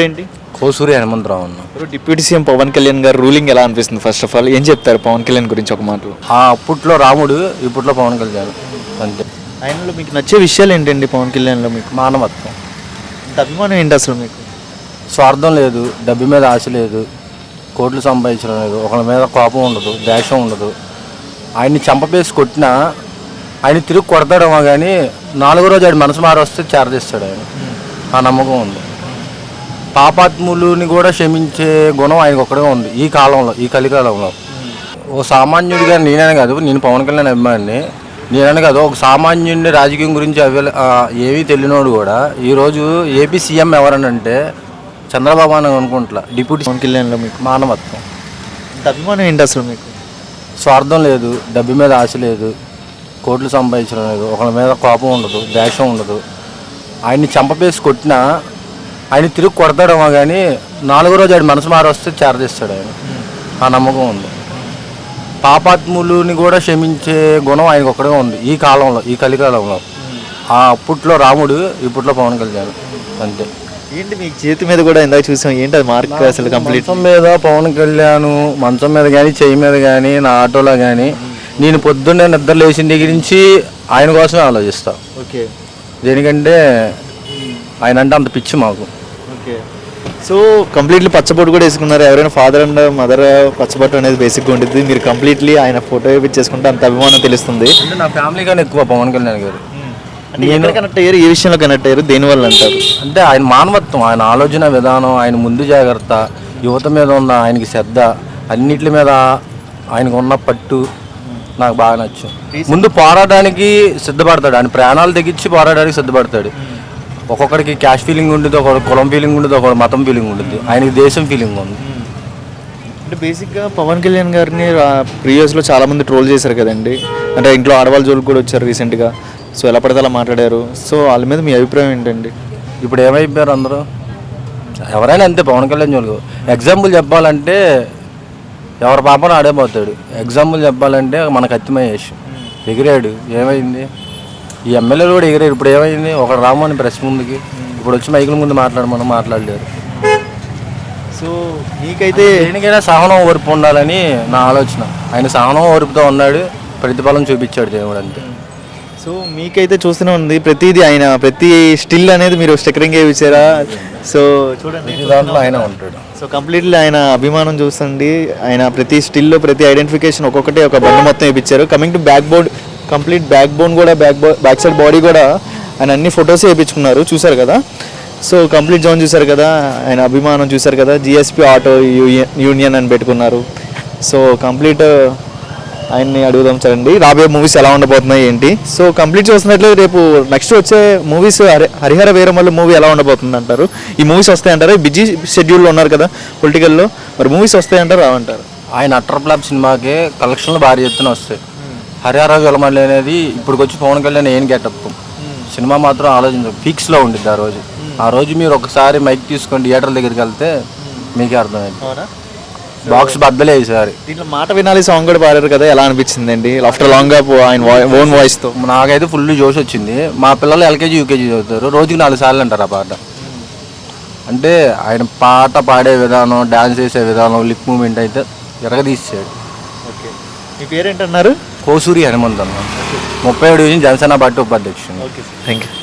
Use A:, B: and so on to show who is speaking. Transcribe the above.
A: ఏంటి
B: కోసూరి హనుమంతరావు అన్న.
A: Deputy CM Pawan Kalyan గారు రూలింగ్ ఎలా అనిపిస్తుంది? ఫస్ట్ ఆఫ్ ఆల్ ఏం చెప్తారు పవన్ కళ్యాణ్ గురించి ఒక మాటలో?
B: అప్పట్లో రాముడు, ఇప్పట్లో పవన్ కళ్యాణ్ అంతే.
A: ఆయనలో మీకు నచ్చే విషయాలు ఏంటండి? పవన్ కళ్యాణ్లో మీకు
B: మానవత్వం,
A: ఇంత అభిమానం ఏంటి అసలు మీకు?
B: స్వార్థం లేదు, డబ్బు మీద ఆశ లేదు, కోట్లు సంపాదించడం లేదు, ఒకరి మీద కోపం ఉండదు, ద్వేషం ఉండదు. ఆయన్ని చంపపేసి కొట్టినా ఆయన తిరిగి కొడతాడేమో కానీ నాలుగో రోజు ఆయన మనసు మారొస్తే చేరదీస్తాడు ఆయన. ఆ నమ్మకం ఉంది. పాపాత్ములని కూడా క్షమించే గుణం ఆయనకు ఒక్కడే ఉంది ఈ కాలంలో, ఈ కలికాలంలో. ఓ సామాన్యుడిగా నేననే కాదు, నేను పవన్ కళ్యాణ్ అభిమానిని, నేననే కాదు, ఒక సామాన్యుడిని రాజకీయం గురించి ఏమీ తెలియనోడు కూడా ఈరోజు ఏపీ సీఎం ఎవరనంటే చంద్రబాబు అని అనుకుంటా. డిప్యూటీ
A: పవన్ కళ్యాణ్లో మీకు
B: మానవత్వం,
A: ఇంత అభిమానం ఏంటి అసలు మీకు?
B: స్వార్థం లేదు, డబ్బు మీద ఆశ లేదు, కోట్లు సంపాదించడం లేదు, ఒకరి మీద కోపం ఉండదు, ద్వేషం ఉండదు. ఆయన్ని చంపపేసి కొట్టినా ఆయన తిరిగి కొడతాడేమో కానీ నాలుగో రోజు ఆయన మనసు మారొస్తే చేరదీస్తాడు ఆయన. ఆ నమ్మకం ఉంది. పాపాత్ములని కూడా క్షమించే గుణం ఆయనకు ఒక్కడే ఉంది ఈ కాలంలో, ఈ కలికాలంలో. అప్పట్లో రాముడు, ఇప్పట్లో పవన్ కళ్యాణ్ అంతే.
A: ఏంటి మీ చేతి మీద కూడా ఇందాక చూసాం, ఏంటి అది మార్క్ అసలు కంప్లీట్?
B: మంచం మీద పవన్ కళ్యాణ్, మంచం మీద కానీ చెయ్యి మీద కానీ నా ఆటోలో కానీ నేను పొద్దున్నే నిద్ర లేచిన దగ్గర నుంచి ఆయన కోసమే ఆలోచిస్తా.
A: ఓకే,
B: దేనికంటే ఆయన అంటే అంత పిచ్చి మాకు.
A: ఓకే. సో కంప్లీట్లీ పచ్చబొట్టు కూడా వేసుకున్నారు. ఎవరైనా ఫాదర్ అండ్ మదర్ పచ్చబొట్టు అనేది బేసిక్గా ఉంటుంది. మీరు కంప్లీట్లీ ఆయన ఫోటో వేయించేసుకుంటే అంత అభిమానం తెలుస్తుంది.
B: అంటే నా ఫ్యామిలీ కానీ ఎక్కువ పవన్ కళ్యాణ్ గారు.
A: అంటే ఎక్కడ కనెక్ట్ అయ్యారు? ఏ విషయంలో కనెక్ట్ అయ్యారు? దేనివల్ల అంటారు?
B: అంటే ఆయన మానవత్వం, ఆయన ఆలోచన విధానం, ఆయన ముందు జాగ్రత్త, యువత మీద ఉన్న ఆయనకి శ్రద్ధ, అన్నిటి మీద ఆయనకు ఉన్న పట్టు నాకు బాగా నచ్చు. ముందు పోరాటానికి సిద్ధపడతాడు, ఆయన ప్రాణాలు తెగించి పోరాటానికి సిద్ధపడతాడు. ఒక్కొక్కడికి క్యాష్ ఫీలింగ్ ఉంటుంది, ఒక కులం ఫీలింగ్ ఉంటుంది, ఒక మతం ఫీలింగ్ ఉంటుంది, ఆయనకి దేశం ఫీలింగ్ ఉంది.
A: అంటే బేసిక్గా పవన్ కళ్యాణ్ గారిని ప్రీవియస్లో చాలామంది ట్రోల్ చేశారు కదండి. అంటే ఇంట్లో ఆడవాళ్ళ జోలికి కూడా వచ్చారు రీసెంట్గా. సో ఎలా పడితే అలా మాట్లాడారు. సో వాళ్ళ మీద మీ అభిప్రాయం ఏంటండి?
B: ఇప్పుడు ఏమైపోయారు అందరూ? ఎవరైనా అంతే. పవన్ కళ్యాణ్ జోలికి ఎగ్జాంపుల్ చెప్పాలంటే ఎవరి పాపను ఆడేపోతాడు. ఎగ్జాంపుల్ చెప్పాలంటే మన కత్తి మహేష్ ఎగిరాడు, ఏమైంది? ఈ ఎమ్మెల్యేలు కూడా ఎగిరారు. ఇప్పుడు ఏమైంది? ఒక రామని ప్రెస్ ముందుకి ఇప్పుడు వచ్చి మైకుల ముందు మాట్లాడమని మాట్లాడలేరు.
A: సో మీకైతే
B: దేనికైనా సహనం ఓర్పు ఉండాలని నా ఆలోచన. ఆయన సహనం ఓర్పుతో ఉన్నాడు, ప్రతిఫలం చూపించాడు దేవుడు అంతే.
A: సో మీకైతే చూస్తూనే ఉంది ప్రతిదీ, ఆయన ప్రతి స్టిల్ అనేది మీరు స్టిక్కరింగ్ వేయించారా? సో చూడండి,
B: దాంట్లో ఆయన ఉంటాడు.
A: సో కంప్లీట్లీ ఆయన అభిమానం చూస్తుంది. ఆయన ప్రతి స్టిల్లో ప్రతి ఐడెంటిఫికేషన్ ఒక్కొక్కటి ఒక బండి మొత్తం వేయించారు. Coming to back board, complete back bone కూడా బ్యాక్ సైడ్ బాడీ కూడా ఆయన అన్ని ఫొటోస్ వేయించుకున్నారు. చూసారు కదా? సో కంప్లీట్ జోన్ చూసారు కదా, ఆయన అభిమానం చూసారు కదా. జిఎస్పి ఆటో యూనియన్ అని పెట్టుకున్నారు. సో కంప్లీట్ ఆయన్ని అడుగుదాం చూడండి, రాబోయే మూవీస్ ఎలా ఉండబోతున్నాయి ఏంటి. సో కంప్లీట్ చూస్తున్నట్లయితే రేపు నెక్స్ట్ వచ్చే మూవీస్ హరిహర వీరమల్లు మూవీ ఎలా ఉండబోతుంది అంటారు? ఈ మూవీస్ వస్తాయంటారా? బిజీ షెడ్యూల్లో ఉన్నారు కదా పొలిటికల్లో, మరి మూవీస్ వస్తాయంటారు రావంటారు?
B: ఆయన అట్టర్ ఫ్లాప్ సినిమాకి కలెక్షన్లు భారీ ఎత్తున వస్తాయి. హరిహర వీరమల్లి అనేది ఇప్పుడు వచ్చి పవన్ కళ్యాణ్ ఏం గెటప్ సినిమా మాత్రం ఆలోచించ పీక్స్లో ఉండిద్ది ఆ రోజు మీరు ఒకసారి మైక్ తీసుకొని థియేటర్ దగ్గరికి వెళ్తే మీకే అర్థమైంది. బాక్స్ బద్దలే ఈసారి.
A: దీంట్లో మాట వినాలి సాంగ్ కూడా పాడారు కదా, ఎలా అనిపించింది అండి ఆఫ్టర్ లాంగ్ గా ఆయన ఓన్ వాయిస్తో?
B: నాకైతే ఫుల్ జోష్ వచ్చింది. మా పిల్లలు ఎల్కేజీ యూకేజీ చదువుతారు, రోజుకి 4 సార్లు అంటారు ఆ పాట. అంటే ఆయన పాట పాడే విధానం, డ్యాన్స్ చేసే విధానం, లిప్ మూమెంట్ అయితే ఎరగదీసాడు.
A: ఓకే, మీ పేరేంటన్నారు?
B: కోసూరి హనుమంత్ అన్న, 37 డివిజన్ జనసేన పార్టీ ఉపాధ్యక్షుడు.
A: Okay, thank you.